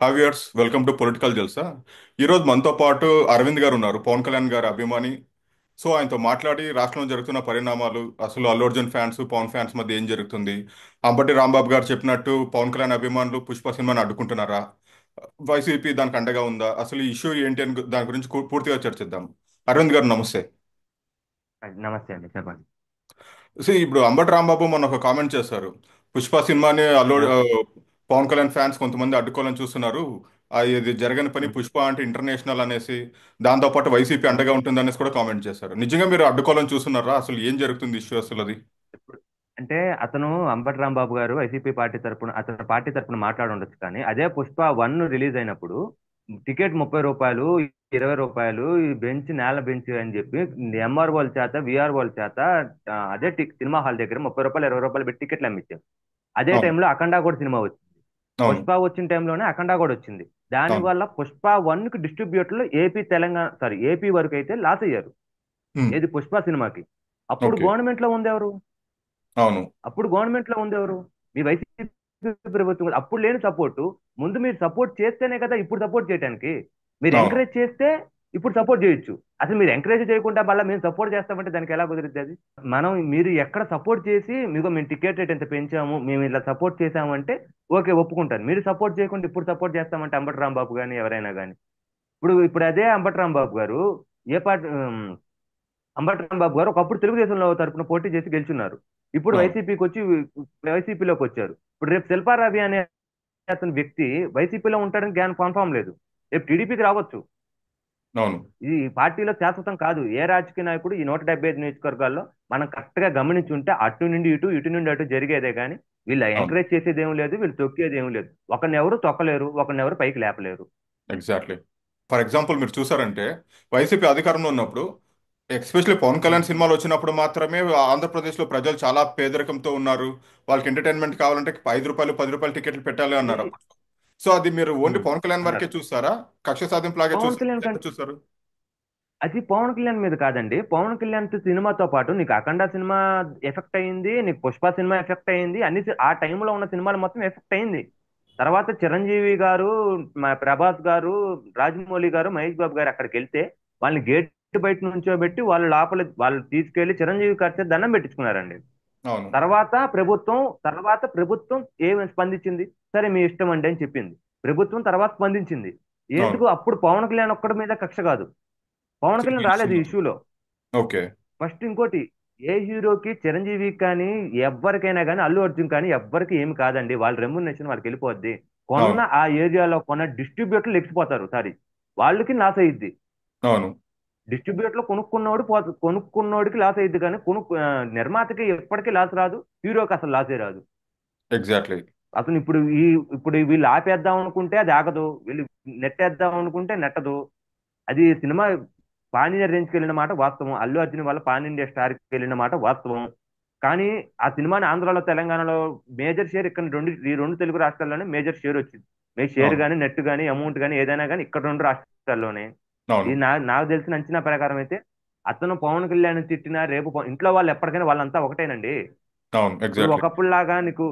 హావియర్స్ welcome to political జల్సా. ఈరోజు మనతో పాటు అరవింద్ గారు ఉన్నారు, పవన్ కళ్యాణ్ గారి అభిమాని. సో ఆయనతో మాట్లాడి రాష్ట్రంలో జరుగుతున్న పరిణామాలు, అసలు అల్లు అర్జున్ ఫ్యాన్స్ పవన్ ఫ్యాన్స్ మధ్య ఏం జరుగుతుంది, అంబటి రాంబాబు గారు చెప్పినట్టు పవన్ కళ్యాణ్ అభిమానులు పుష్ప సినిమాని అడ్డుకుంటున్నారా, వైసీపీ దానికి అండగా ఉందా, అసలు ఈ ఇష్యూ ఏంటి అని దాని గురించి పూర్తిగా చర్చిద్దాం. అరవింద్ గారు నమస్తే. నమస్తే అండి, చెప్పండి. ఇప్పుడు అంబటి రాంబాబు మొన్న ఒక కామెంట్ చేశారు. పుష్ప సినిమాని ఆ, పవన్ కళ్యాణ్ ఫ్యాన్స్ కొంతమంది అడ్డుకోవాలని చూస్తున్నారు. ఇది జరగని పని, ఉమ్, పుష్ప అంటే ఇంటర్నేషనల్ అనేసి, దాంతోపాటు వైసీపీ ఉమ్. అండగా ఉంటుంది అనేసి కూడా కామెంట్ చేశారు. నిజంగా మీరు అడ్డుకోవాలని చూస్తున్నారా? అసలు ఏం జరుగుతుంది ఇష్యూ అసలు అది? ఇప్పుడు అంటే అతను అంబటి రాంబాబు గారు వైసీపీ పార్టీ తరపున అతని పార్టీ తరపున మాట్లాడి ఉండొచ్చు, కానీ అదే పుష్ప 1 రిలీజ్ అయినప్పుడు టికెట్ 30 రూపాయలు, 20 రూపాయలు, ఈ బెంచ్ నేల బెంచ్ అని చెప్పి ఎంఆర్ వాళ్ళ చేత విఆర్ వాళ్ళ చేత అదే సినిమా హాల్ దగ్గర 30 రూపాయలు 20 రూపాయలు పెట్టి టికెట్లు అమ్మించారు. అదే అవును, టైంలో అఖండ కూడా సినిమా వచ్చింది. అవును, పుష్ప వచ్చిన టైంలోనే అఖండ కూడా వచ్చింది. దాని అవును. వల్ల పుష్ప 1 కి డిస్ట్రిబ్యూటర్లు ఏపీ తెలంగాణ సారీ ఏపీ వరకు అయితే లాస్ అయ్యారు. ఉమ్, ఏది పుష్ప సినిమాకి. అప్పుడు ఓకే. గవర్నమెంట్ లో ఉంది ఎవరు? అవును, అప్పుడు గవర్నమెంట్ లో ఉంది ఎవరు? మీ వైసీపీ ప్రభుత్వం కదా. అప్పుడు లేని సపోర్టు ముందు మీరు సపోర్ట్ చేస్తేనే కదా ఇప్పుడు సపోర్ట్ చేయడానికి. మీరు అవును. ఎంకరేజ్ చేస్తే ఇప్పుడు సపోర్ట్ చేయొచ్చు. అసలు మీరు ఎంకరేజ్ చేయకుండా మళ్ళీ మేము సపోర్ట్ చేస్తామంటే దానికి ఎలా కుదిరిద్ది అది? మీరు ఎక్కడ సపోర్ట్ చేసి మీకు మేము టికెట్ రేట్ ఎంత పెంచాము, మేము ఇలా సపోర్ట్ చేసాము అంటే ఓకే, ఒప్పుకుంటారు. మీరు సపోర్ట్ చేయకుండా ఇప్పుడు సపోర్ట్ చేస్తామంటే అంబటి రాంబాబు కానీ ఎవరైనా కానీ, ఇప్పుడు ఇప్పుడు అదే అంబటి రాంబాబు గారు ఏ పార్టీ అంబటి రాంబాబు గారు ఒకప్పుడు తెలుగుదేశంలో తరపున పోటీ చేసి గెలుచున్నారు. ఇప్పుడు అవును, వైసీపీకి వచ్చి వైసీపీలోకి వచ్చారు. ఇప్పుడు రేపు శిల్పారావి అనే అతని వ్యక్తి వైసీపీలో ఉంటాడని జ్ఞానం కన్ఫామ్ లేదు. రేపు టీడీపీకి రావచ్చు. అవును, ఇది పార్టీలో శాశ్వతం కాదు. ఏ రాజకీయ నాయకుడు ఈ 175 నియోజకవర్గాల్లో మనం కరెక్ట్ గా గమనించి ఉంటే అటు నుండి ఇటు, ఇటు నుండి అటు జరిగేదే కానీ వీళ్ళు అవును. ఎంకరేజ్ చేసేది ఏం లేదు, వీళ్ళు తొక్కేది ఏం లేదు. ఒకరిని ఎవరు తొక్కలేరు, ఒకరిని ఎవరు పైకి లేపలేరు. ఎగ్జాక్ట్లీ. ఫర్ ఎగ్జాంపుల్ మీరు చూసారంటే వైసీపీ అధికారంలో ఉన్నప్పుడు, ఎస్పెషల్లీ పవన్ ఉమ్, కళ్యాణ్ సినిమాలు వచ్చినప్పుడు మాత్రమే ఆంధ్రప్రదేశ్లో ప్రజలు చాలా పేదరికంతో ఉన్నారు. వాళ్ళకి ఎంటర్టైన్మెంట్ కావాలంటే 5 రూపాయలు 10 రూపాయలు టికెట్లు పెట్టాలి అది అన్నారు అప్పుడు. సో అది మీరు ఓన్లీ పవన్ కళ్యాణ్ వరకే అన్నారు. చూస్తారా? కక్ష సాధింపు లాగే పవన్ చూసారా? కళ్యాణ్ ఎంత చూస్తారు? అది పవన్ కళ్యాణ్ మీద కాదండి. పవన్ కళ్యాణ్ సినిమాతో పాటు నీకు అఖండ సినిమా ఎఫెక్ట్ అయింది, నీకు పుష్ప సినిమా ఎఫెక్ట్ అయింది, ఆ టైంలో ఉన్న సినిమాలు మొత్తం ఎఫెక్ట్ అయింది. తర్వాత చిరంజీవి గారు, మా ప్రభాస్ గారు, రాజమౌళి గారు, మహేష్ బాబు గారు అక్కడికి వెళ్తే వాళ్ళని గేట్ బయట నుంచోబెట్టి వాళ్ళు లోపల వాళ్ళు తీసుకెళ్లి చిరంజీవి గారి దండం పెట్టించుకున్నారండి. అవును, తర్వాత ప్రభుత్వం ఏమి స్పందించింది? సరే మీ ఇష్టం అండి అని చెప్పింది. ప్రభుత్వం తర్వాత స్పందించింది. అవును. ఎందుకు అప్పుడు పవన్ కళ్యాణ్ ఒక్కడి మీద కక్ష కాదు, పవన్ సినిమా కళ్యాణ్ రాలేదు ఈ ఇస్తున్నారు. ఇష్యూలో. ఓకే. ఫస్ట్ ఇంకోటి, ఏ హీరోకి చిరంజీవికి కానీ ఎవరికైనా కానీ అల్లు అర్జున్ కానీ ఎవ్వరికి ఏమి కాదండి. వాళ్ళ రెమ్యునరేషన్ వాళ్ళకి వెళ్ళిపోద్ది. కొన్న అవును, ఆ ఏరియాలో కొన్న డిస్ట్రిబ్యూటర్లు ఎక్కిపోతారు. సారీ, వాళ్ళకి లాస్ అయ్యిద్ది. అవును. డిస్ట్రిబ్యూటర్లు కొనుక్కున్నోడికి లాస్ అయ్యిద్ది, కానీ నిర్మాతకి ఎప్పటికీ లాస్ రాదు, హీరోకి అసలు లాసే రాదు. ఎగ్జాక్ట్లీ. అతను ఇప్పుడు వీళ్ళు ఆపేద్దాం అనుకుంటే అది ఆగదు, వీళ్ళు నెట్టేద్దాం అనుకుంటే నెట్టదు. అది సినిమా పాన్ ఇండియా రేంజ్కి వెళ్ళిన మాట వాస్తవం. అల్లు అర్జున్ వల్ల పాన్ ఇండియా స్టార్కి వెళ్ళిన మాట వాస్తవం. కానీ ఆ సినిమాని ఆంధ్రాలో తెలంగాణలో మేజర్ షేర్ ఇక్కడ ఈ రెండు తెలుగు రాష్ట్రాల్లోనే మేజర్ షేర్ వచ్చింది. మీ షేర్ అవును, కానీ నెట్ కానీ అమౌంట్ కానీ ఏదైనా కానీ ఇక్కడ రెండు రాష్ట్రాల్లోనే. అవును, ఇది నాకు తెలిసిన అంచనా ప్రకారం అయితే అతను పవన్ కళ్యాణ్ తిట్టినా రేపు ఇంట్లో వాళ్ళు ఎప్పటికైనా వాళ్ళంతా ఒకటేనండి. అవును. ఇప్పుడు ఎగ్జాక్ట్లీ. ఒకప్పుడులాగా నీకు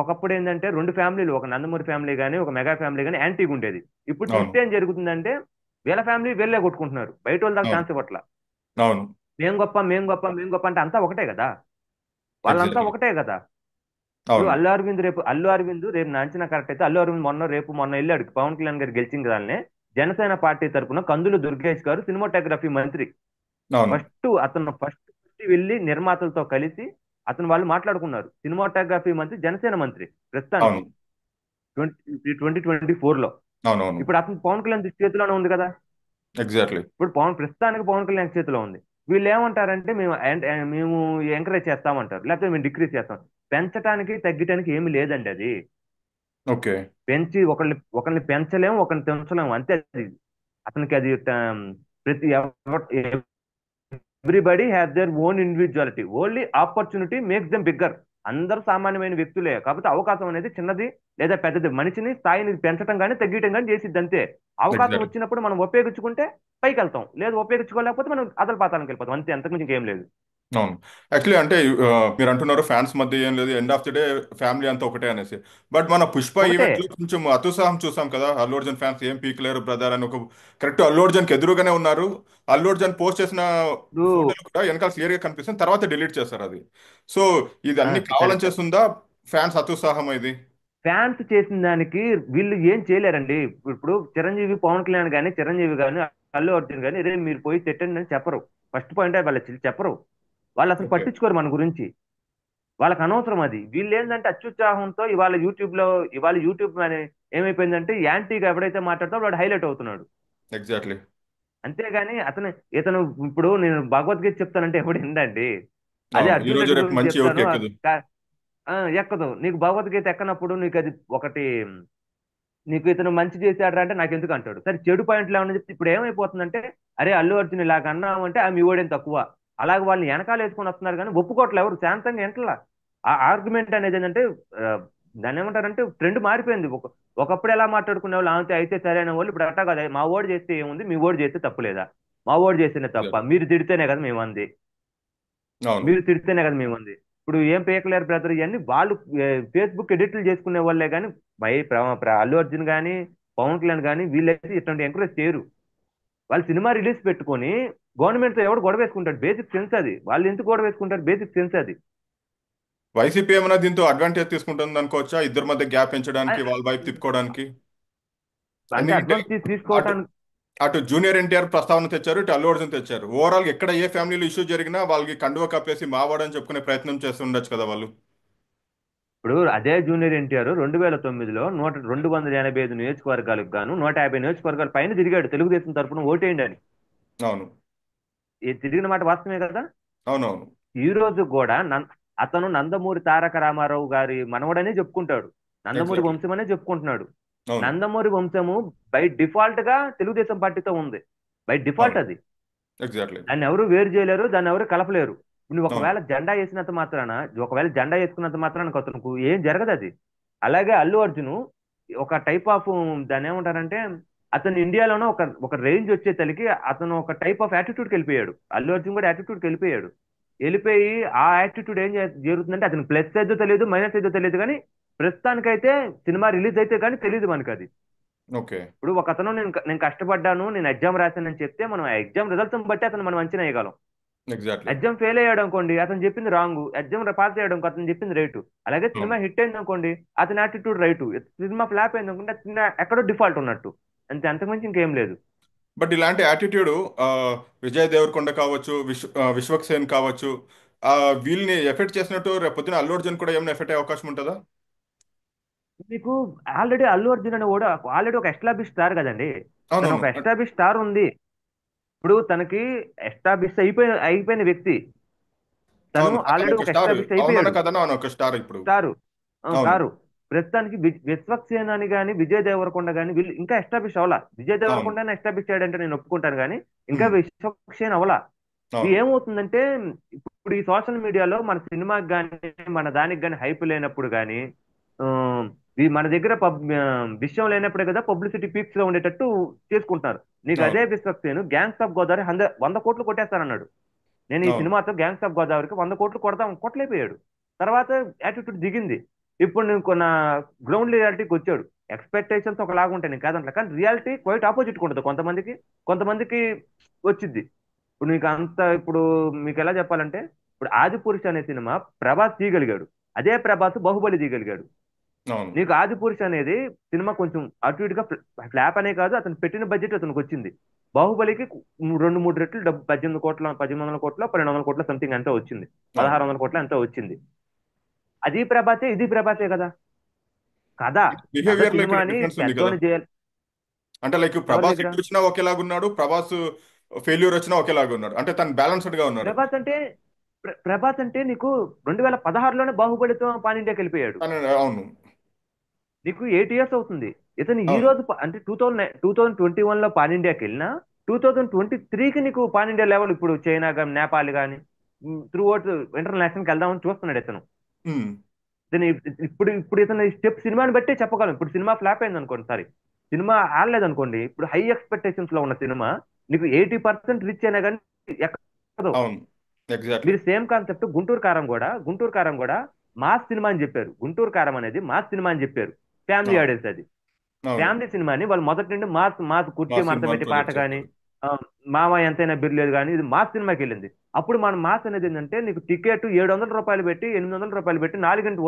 ఒకప్పుడు ఏంటంటే రెండు ఫ్యామిలీలు, ఒక నందమూరి ఫ్యామిలీ కానీ ఒక మెగా ఫ్యామిలీ కానీ యాంటీగా ఉండేది. ఇప్పుడు అవును, చూస్తే ఏం జరుగుతుందంటే వీళ్ళ ఫ్యామిలీ వీళ్ళే కొట్టుకుంటున్నారు, బయట వాళ్ళ దాకా అవును, ఛాన్స్ ఇవ్వట్ల. అవును. మేం గొప్ప మేం గొప్ప మేం గొప్ప అంటే అంతా ఒకటే కదా, వాళ్ళంతా ఎగ్జాక్ట్లీ. ఒకటే కదా. ఇప్పుడు అవును, అల్లు అరవింద్ రేపు నా అంచనా కరెక్ట్ అయితే అల్లు అరవింద్ మొన్న వెళ్ళాడు పవన్ కళ్యాణ్ గారు గెలిచిన దాన్ని. జనసేన పార్టీ తరపున కందులు దుర్గేష్ గారు సినిమాటోగ్రఫీ మంత్రి. అవును, ఫస్ట్ వెళ్ళి నిర్మాతలతో కలిసి వాళ్ళు మాట్లాడుకున్నారు. సినిమాటోగ్రఫీ మంత్రి, జనసేన మంత్రి ప్రస్తుతానికి అవును, 2024లో. అవునవును. ఇప్పుడు అతను పవన్ కళ్యాణ్ చేతిలోనే ఉంది కదా. ఎగ్జాక్ట్లీ. ఇప్పుడు ప్రస్తుతానికి పవన్ కళ్యాణ్ చేతిలో ఉంది. వీళ్ళు ఏమంటారంటే మేము ఎంకరేజ్ చేస్తామంటారు, లేకపోతే మేము డిక్రీజ్ చేస్తాం. పెంచడానికి తగ్గటానికి ఏమి లేదండి అది. ఓకే. పెంచి ఒకరిని పెంచలేము, ఒకరిని పెంచలేము, అంతే అది. అతనికి అది ప్రతి everybody has their own individuality, only opportunity makes them bigger. అందరూ సామాన్యమైన వ్యక్తులే, కాకపోతే అవకాశం అనేది చిన్నది లేదా పెద్దది మనిషిని స్థాయిని పెంచడం కానీ తగ్గించడం కానీ చేసిద్ది అంతే. అవకాశం ఎగ్జాక్ట్లీ. వచ్చినప్పుడు మనం ఉపయోగించుకుంటే పైకి వెళ్తాం, లేదు ఉపయోగించుకోలేకపోతే మనం అదల పాతానికి వెళ్ళిపోతాం, అంతే, అంతకుమించి ఇంకేం లేదు. అవును. యాక్చువల్లీ అంటే మీరు అంటున్నారు ఫ్యాన్స్ మధ్య ఏం లేదు, end of the day family అంతా ఒకటే అనేసి. బట్ మన పుష్ప ఒకటే. ఈవెంట్ లో కొంచెం అతుసాహం చూసాం కదా, అల్లు అర్జున్ ఫ్యాన్స్ ఏం పీకలేరు బ్రదర్ అని. ఒక కరెక్ట్ అల్లు అర్జున్ కి ఎదురుగానే ఉన్నారు. అల్లు అర్జున్ పోస్ట్ చేసిన ఇప్పుడు ఫోటోలు కూడా వెనకాల క్లియర్ గా కనిపిస్తుంది, తర్వాత డిలీట్ చేస్తారు అది. సో ఇది అన్ని కావాలని కరెక్ట్. చేస్తుందా, ఫ్యాన్స్ అతుసాహం ఇది? ఫ్యాన్స్ చేసిన దానికి వీళ్ళు ఏం చేయలేరండి. ఇప్పుడు చిరంజీవి పవన్ కళ్యాణ్ గానీ, చిరంజీవి గానీ, అల్లు అర్జున్ గానీ, రే మీరు పోయి తిట్టండి అని చెప్పరు. ఫస్ట్ పాయింట్ వాళ్ళు చెప్పరు. వాళ్ళు అసలు ఓకే. పట్టించుకోరు మన గురించి. వాళ్ళకి అనవసరం అది. వీళ్ళు ఏంటంటే అత్యుత్సాహంతో ఇవాళ యూట్యూబ్ అని ఏమైపోయిందంటే యాంటీగా ఎవడైతే మాట్లాడతాడో వాడు హైలైట్ అవుతున్నాడు. ఎగ్జాక్ట్లీ. అంతేగాని ఇతను ఇప్పుడు నేను భగవద్గీత చెప్తానంటే ఎవడు వినడండి. అదే అవును, ఈ అర్జున్ రోజు రెడ్డి రేపు గురించి మంచి ఎవరికి చెప్తాను. ఎక్కదు. ఆ, ఎక్కదు. నీకు భగవద్గీత ఎక్కనప్పుడు నీకు అది ఒకటి, నీకు ఇతను మంచి చేశాడు అంటే నాకు ఎందుకు అంటాడు. సరే చెడు పాయింట్లు ఏమన్నా చెప్తే ఇప్పుడు ఏమైపోతుందంటే, అరే అల్లు అర్జున్ ఇలాగ అన్నావు అంటే ఆ మీ ఓడేం తక్కువ. అలాగే వాళ్ళని వెనకాల వేసుకొని వస్తున్నారు కానీ ఒప్పుకోవట్లే ఎవరు శాంతంగా ఎంటలా. ఆ ఆర్గ్యుమెంట్ అనేది ఏంటంటే ఆ, దాన్ని ఏమంటారంటే ట్రెండ్ మారిపోయింది. ఒకప్పుడు ఎలా మాట్లాడుకునే వాళ్ళు అంతే అయితే సరే అనే వాళ్ళు ఇప్పుడు అట్టా కదా, మా ఓడి చేస్తే ఏముంది, మీ ఓడి చేస్తే తప్పులేదా, మా ఓడి చేస్తేనే తప్ప, Exactly. మీరు తిడితేనే కదా మేము అంది, అవును. మీరు తిడితేనే కదా మేము ఉంది. ఇప్పుడు ఏం పేకలేరు బ్రదర్ ఇవన్నీ వాళ్ళు ఫేస్బుక్ ఎడిట్లు చేసుకునే వాళ్ళే కానీ అల్లు అర్జున్ కానీ, పవన్ కళ్యాణ్ కానీ వీళ్ళైతే ఇట్లాంటి ఎంకరేజ్ చేయరు. వాళ్ళు సినిమా రిలీజ్ పెట్టుకొని గవర్నమెంట్ తో ఎవడు గొడవ వేసుకుంటాడు, బేసిక్ సెన్స్ అది. వాళ్ళు ఎందుకు గొడవ వేసుకుంటారు, బేసిక్ సెన్స్ అది. వైసీపీ ఏమైనా దీంతో అడ్వాంటేజ్ తీసుకుంటుంది అనుకోవచ్చా, ఇద్దరి మధ్య గ్యాప్ పెంచడానికి, ఆ- వాళ్ళ వైపు తిప్పుకోవడానికి? అంటే ఎందుకంటే అడ్వాన్స్ అటు తీసుకోవటానికి. అటు జూనియర్ ఎన్టీఆర్ ప్రస్తావన తెచ్చారు, ఇటు అల్లు అర్జున్ తెచ్చారు. ఓవరాల్ ఎక్కడ ఏ ఫ్యామిలీలో ఇష్యూ జరిగినా వాళ్ళకి కండువ కప్పేసి మావాడని చెప్పుకునే ప్రయత్నం చేస్తుండొచ్చు కదా వాళ్ళు. ఇప్పుడు అదే జూనియర్ ఎన్టీఆర్ 2009లో 285 నియోజకవర్గాలకు గాను 150 నియోజకవర్గాల పైన తిరిగాడు తెలుగుదేశం తరఫున ఓటేయండి అని. అవును. ఈ తిరిగిన మాట వాస్తవమే కదా. అవునవును. ఈ రోజు కూడా అతను నందమూరి తారక రామారావు గారి మనవడనే చెప్పుకుంటాడు. నందమూరి ఎగ్జాక్ట్లీ. వంశం అనే చెప్పుకుంటున్నాడు. అవును. నందమూరి వంశము బై డిఫాల్ట్ గా తెలుగుదేశం పార్టీతో ఉంది. బై డిఫాల్ట్ అవును. అది. ఎగ్జాక్ట్లీ. దాన్ని ఎవరు వేరు చేయలేరు, దాన్ని ఎవరు కలపలేరు. నువ్వు అవును. ఒకవేళ జెండా వేసినంత మాత్రాన, ఒకవేళ జెండా వేసుకున్నంత మాత్రాన అతనుకు ఏం జరగదు అది. అలాగే అల్లు అర్జున్ ఒక టైప్ ఆఫ్, దాన్ని ఏమంటారంటే, అతను ఇండియాలోనే ఒక ఒక రేంజ్ వచ్చే తలకి అతను ఒక టైప్ ఆఫ్ యాటిట్యూడ్కి వెళ్ళిపోయాడు. అల్లు అర్జున్ కూడా యాటిట్యూడ్కి వెళ్ళిపోయాడు. వెళ్ళిపోయి ఆ యాటిట్యూడ్ ఏం జరుగుతుందంటే అతను ప్లస్ ఏదో తెలియదు, మైనస్ ఏదో తెలియదు కానీ ప్రస్తుతానికైతే సినిమా రిలీజ్ అయితే కానీ తెలియదు మనకి అది. ఓకే. ఇప్పుడు ఒక అతను నేను కష్టపడ్డాను, నేను ఎగ్జామ్ రాశానని చెప్తే మనం ఆ ఎగ్జామ్ రిజల్ట్స్ బట్టి అతను మనం అంచనా వేయగలం. ఎగ్జాక్ట్లీ. ఎగ్జామ్ ఫెయిల్ అయ్యాడు అనుకోండి, అతను చెప్పింది రాంగ్. ఎగ్జామ్ పాస్ అయ్యాడు అనుకో, అతను చెప్పింది రైట్. అలాగే అవును. సినిమా హిట్ అయింది అనుకోండి, అతని యాటిట్యూడ్ రైట్. సినిమా ఫ్లాప్ అయింది అనుకుంటే సినిమా ఎక్కడో డిఫాల్ట్ ఉన్నట్టు. అంతే, అంతకుమించి ఇంకేం లేదు. బట్ ఇలాంటి యాటిట్యూడ్ విజయ్ దేవరకొండ కావచ్చు, విశ్వక్ సేన్ కావచ్చు, ఆ, వీళ్ళని ఎఫెక్ట్ చేసినట్టు రేపు పొద్దున అల్లు అర్జున్ కూడా ఏమైనా ఎఫెక్ట్ అయ్యే అవకాశం ఉంటుందా? మీకు ఆల్రెడీ అల్లు అర్జున్ అని కూడా ఆల్రెడీ ఒక ఎస్టాబ్లిష్ స్టార్ కదండి. తను అవునవును. ఒక ఎస్టాబ్లిష్ స్టార్ ఉంది. ఇప్పుడు తనకి ఎస్టాబ్లిష్ అయిపోయిన వ్యక్తి. తను అవును, అతను ఆల్రెడీ ఒక ఒక స్టార్. ఎస్టాబ్లిష్ అవునన్న అయిపోయాడు. కథన అవును, ఒక స్టార్ ఇప్పుడు. స్టారు. అవును. స్టారు. ప్రస్తుతానికి విశ్వక్సేన్ అని కానీ, విజయ్ దేవరకొండ కానీ వీళ్ళు ఇంకా ఎస్టాబ్లిష్ అవ్వాల. విజయ్ అవును. దేవరకొండ ఎస్టాబ్లిష్ అయ్యాడంటే నేను ఒప్పుకుంటాను కానీ ఇంకా ఉమ్. విశ్వక్సేన్ అవ్వాల. ఇది అవును. ఏమవుతుందంటే, ఇప్పుడు ఈ సోషల్ మీడియాలో మన సినిమాకి కానీ, మన దానికి కానీ హైప్ లేనప్పుడు కానీ, ఆ, మన దగ్గర విషయం లేనప్పుడే కదా పబ్లిసిటీ పీక్స్ లో ఉండేటట్టు చేసుకుంటున్నారు. నీకు అదే అవును. విశ్వక్సేన్ గ్యాంగ్స్ ఆఫ్ గోదావరి 100 కోట్లు కొట్టేస్తానన్నాడు. నేను ఈ అవును. సినిమాతో గ్యాంగ్స్ ఆఫ్ గోదావరికి 100 కోట్లు కొట్టలేకపోయాడు. తర్వాత యాటిట్యూడ్ దిగింది. ఇప్పుడు నేను కొన్న గ్రౌండ్ రియాలిటీకి వచ్చాడు. ఎక్స్పెక్టేషన్స్ ఒకలాగా ఉంటాయి, నేను కాదంటా, కానీ రియాలిటీ క్వైట్ ఆపోజిట్ ఉంటుంది కొంతమందికి. కొంతమందికి వచ్చింది. ఇప్పుడు మీకు ఎలా చెప్పాలంటే, ఇప్పుడు ఆదిపురుష్ అనే సినిమా ప్రభాస్ తీయగలిగాడు. అదే ప్రభాస్ బాహుబలి తీయగలిగాడు. అవును. నీకు ఆదిపురుష్ అనేది సినిమా కొంచెం అటు ఇటుగా ఫ్లాప్ అనే కాదు, అతను పెట్టిన బడ్జెట్ అతనికి వచ్చింది. బాహుబలికి 2-3 రెట్లు డబ్బు, 18 కోట్ల, 1800 కోట్ల, 1200 కోట్ల సంథింగ్ ఎంతో వచ్చింది. అవును. 1600 కోట్ల ఎంతో వచ్చింది. అది ప్రభాసే, ఇది ప్రభాసే కదా. కథ కథ బిహేవియర్ లో ఇక్కడ సినిమాని డిఫరెన్స్ ఉంది కదా. పెద్దోని చేయాలి. అంటే లైక్ ఎవరి ప్రభాస్ దగ్గర హిట్ వచ్చినా ఒకేలాగా ఉన్నాడు, ప్రభాస్ ఫెయిల్యూర్ వచ్చినా ఒకేలాగా ఉన్నాడు, అంటే తను బ్యాలెన్స్డ్ గా ఉన్నాడు. ప్రభాస్ అంటే ప్రభాస్ అంటే నీకు 2016లోనే బాహుబలితో పాన్ ఇండియాకి వెళ్ళిపోయాడు. అవును. నీకు 8 ఇయర్స్ అవుతుంది. ఇతను ఈ అవును. రోజు అంటే 2021లో పాన్ ఇండియాకి వెళ్ళినా 2023కి నీకు పాన్ ఇండియా లెవెల్, ఇప్పుడు చైనా కానీ, నేపాల్ కానీ త్రూ అవుట్ ఇంటర్నేషనల్కి వెళ్దామని చూస్తున్నాడు ఇతను. ఉమ్. ఇతను ఇప్పుడు ఇప్పుడు ఇతను స్టెప్ సినిమాని బట్టే చెప్పగలం. ఇప్పుడు సినిమా ఫ్లాప్ అయింది అనుకోండి, సారీ, సినిమా ఆడలేదు అనుకోండి, ఇప్పుడు హై ఎక్స్పెక్టేషన్స్ లో ఉన్న సినిమా నీకు 80% రీచ్ అయినా కానీ ఎక్కదు. అవును. ఎగ్జాక్ట్లీ. మీరు సేమ్ కాన్సెప్ట్ గుంటూరు కారం కూడా మాస్ సినిమా అని చెప్పారు. గుంటూరు కారం అనేది మాస్ సినిమా అని చెప్పారు. ఫ్యామిలీ అవును. ఆడియన్స్ అది. అవును. ఫ్యామిలీ సినిమాని వాళ్ళు మొదటి నుండి మాస్ మాస్ మా కుర్చీ మడత సినిమాని పెట్టి పాట ప్రొజెక్ట్ కానీ చేస్తారు. మామ ఎంతైనా బిర్లేదు కానీ ఇది మాస్ సినిమాకి వెళ్ళింది. అప్పుడు మన మాస్ అనేది ఏంటంటే నీకు టికెట్ రూ. 700 పెట్టి రూ. 800 పెట్టి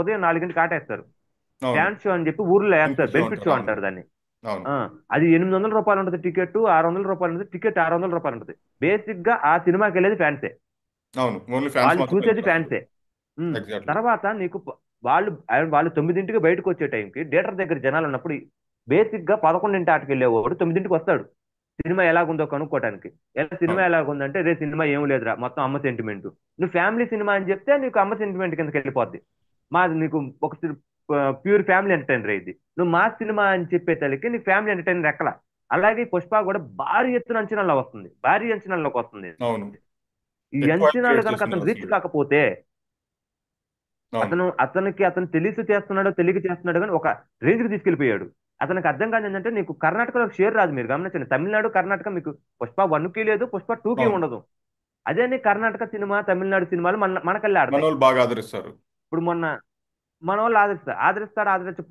ఉదయం 4 గంటలకు ఆటేస్తారు. అవును. ఫ్యాన్ షో అని చెప్పి ఊర్లో వేస్తారు, బెనిఫిట్ షో బెనిఫిట్ అంటారు. షో అవును. అంటారు దాన్ని. అవును. ఆ, అది రూ. 800 ఉంటుంది టికెట్, రూ. 600 ఉంటుంది టికెట్, రూ. 600 ఉంటుంది. బేసిక్ గా ఆ సినిమాకి వెళ్ళేది ఫ్యాన్సే. అవును. ఓన్లీ ఫ్యాన్స్ వాళ్ళు మాత్రమే చూసేది వెళ్తారు అసలు. ఫ్యాన్సే. ఎగ్జాక్ట్లీ. తర్వాత నీకు వాళ్ళు వాళ్ళు 9ంటికి బయటకు వచ్చే టైంకి థియేటర్ దగ్గర జనాలు ఉన్నప్పుడు బేసిక్ గా 11 ఆటకి వెళ్ళేవాడు 9ంటికి వస్తాడు సినిమా ఎలాగుందో కనుక్కోవడానికి. సినిమా అవును. ఎలాగుందంటే రే సినిమా ఏం లేదురా మొత్తం అమ్మ సెంటిమెంట్. నువ్వు ఫ్యామిలీ సినిమా అని చెప్తే నీకు అమ్మ సెంటిమెంట్ కిందకి వెళ్ళిపోద్ది. మాది నీకు ఒక ప్యూర్ ఫ్యామిలీ ఎంటర్టైనర్ ఇది. నువ్వు మా సినిమా అని చెప్పే తలకి నీకు ఫ్యామిలీ ఎంటర్టైనర్ ఎక్కల. అలాగే ఈ పుష్ప కూడా భారీ ఎత్తున అంచనాల్లో వస్తుంది, భారీ అంచనాల్లోకి వస్తుంది. అవును. ఈ ఎక్కువ అంచనాలు క్రియేట్ కనుక చేస్తున్నారు అతను రీచ్ అసలు. కాకపోతే అవును. అతను తెలిసి చేస్తున్నాడో తెలియక చేస్తున్నాడో కానీ ఒక రేంజ్ కి తీసుకెళ్లిపోయాడు. అతనికి అర్థం కాదు ఏంటంటే నీకు కర్ణాటకలో షేర్ రాదు. మీరు గమనించండి, తమిళనాడు కర్ణాటక మీకు పుష్ప 1కి లేదు, పుష్ప 2కి అవును. ఉండదు. అదే నీ కర్ణాటక సినిమా తమిళనాడు సినిమాలు మనకల్లే ఆడతాయి. మనోళ్ళు బాగా ఆదరిస్తారు. ఇప్పుడు మొన్న మన వాళ్ళు ఆదరిస్తారు